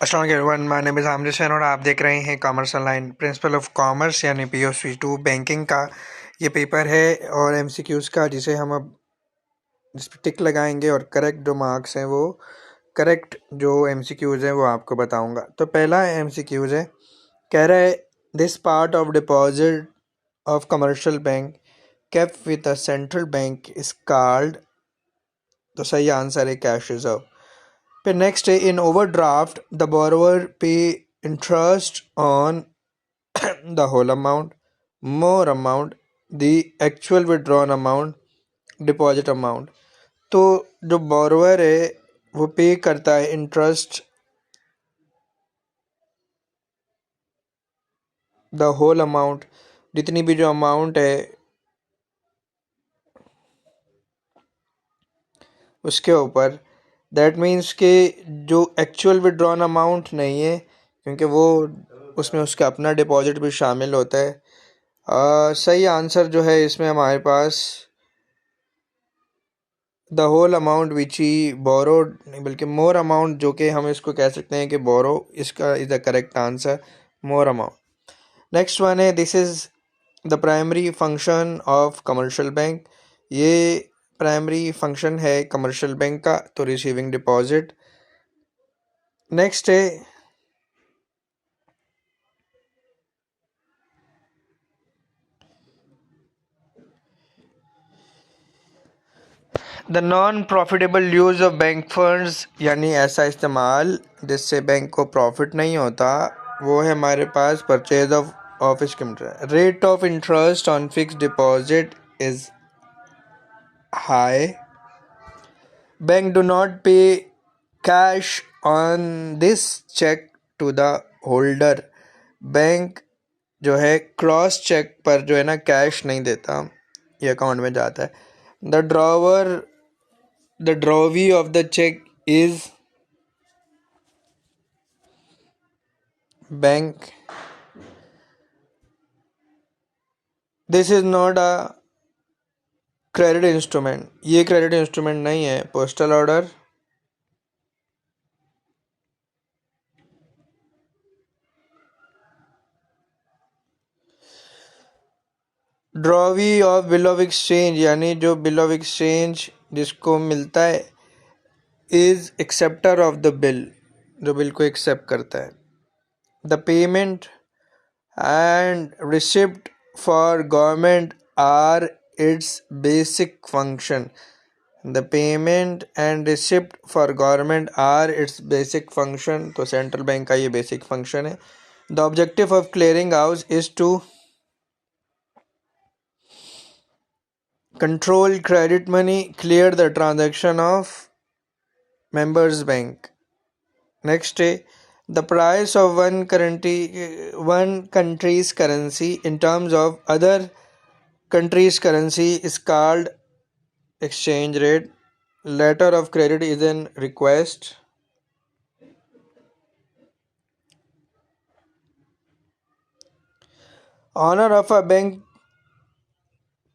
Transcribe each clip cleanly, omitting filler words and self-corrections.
अस्सलाम वालेकुम everyone, my name is Aamir Hussain और आप देख रहे हैं commerce online. Principle of commerce यानी POC2 बैंकिंग का ये पेपर है और MCQs का, जिसे हम अब जिस पर टिक लगाएंगे और करेक्ट जो मार्क्स हैं वो करेक्ट जो MCQs हैं वो आपको बताऊंगा। तो पहला MCQs है, कह रहा है this part of deposit of commercial bank kept with a central bank is called. तो सही आंसर है कैश रिजर्व। फिर नेक्स्ट है, in overdraft the borrower pay interest on the whole amount, more amount, the actual withdrawn amount, deposit amount. तो जो borrower है वो पे करता है इंटरेस्ट द होल अमाउंट, जितनी भी जो अमाउंट है उसके ऊपर। दैट मीन्स कि जो एक्चुअल विड्रॉन अमाउंट नहीं है, क्योंकि वो उसमें उसका अपना डिपॉजिट भी शामिल होता है। सही आंसर जो है इसमें हमारे पास the whole amount which he borrowed, नहीं बल्कि मोर अमाउंट, जो कि हम इसको कह सकते हैं कि बोरो, इसका is the correct answer, more amount. Next one है, this is the primary function of commercial bank. ये प्राइमरी फंक्शन है कमर्शियल बैंक का, तो रिसीविंग डिपॉजिट। नेक्स्ट है, the non profitable use of bank funds, यानी ऐसा इस्तेमाल जिससे बैंक को प्रॉफिट नहीं होता, वो है हमारे पास purchase of office computer. Rate of interest on fix deposit is high. Bank do not pay cash on this cheque to the holder. Bank जो है क्रॉस चेक पर जो है ना कैश नहीं देता, ये अकाउंट में जाता है। The drawee of the check is bank. This is not a credit instrument. ये credit instrument नहीं है। postal order, drawee of bill of exchange, यानी जो bill of exchange जिसको मिलता है, is acceptor of the bill, जो बिल को एक्सेप्ट करता है। the payment and receipt for government are its basic function. The payment and receipt for government are its basic function. तो सेंट्रल बैंक का ये बेसिक फंक्शन है। The objective of clearing house is to control credit money, clear the transaction of members bank. Next है, the price of one country's currency in terms of other country's currency is called exchange rate. Letter of credit is an request. Owner of a bank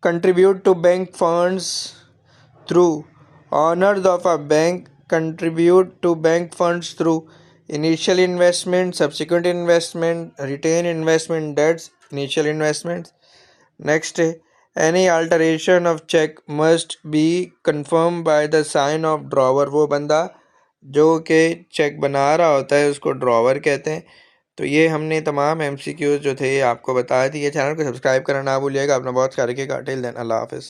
contribute to bank funds through owners of a bank contribute to bank funds through initial investment, subsequent investment, retained investment, debts, initial investments. Next, any alteration of check must be confirmed by the sign of drawer. वो बंदा जो कि check बना रहा होता है उसको drawer कहते हैं। तो ये हमने तमाम MCQs जो थे आपको बताए थे। ये चैनल को सब्सक्राइब करना ना भूलिएगा। अपना बहुत ख्याल रखिएगा। टिल देन, अल्लाह हाफिज़।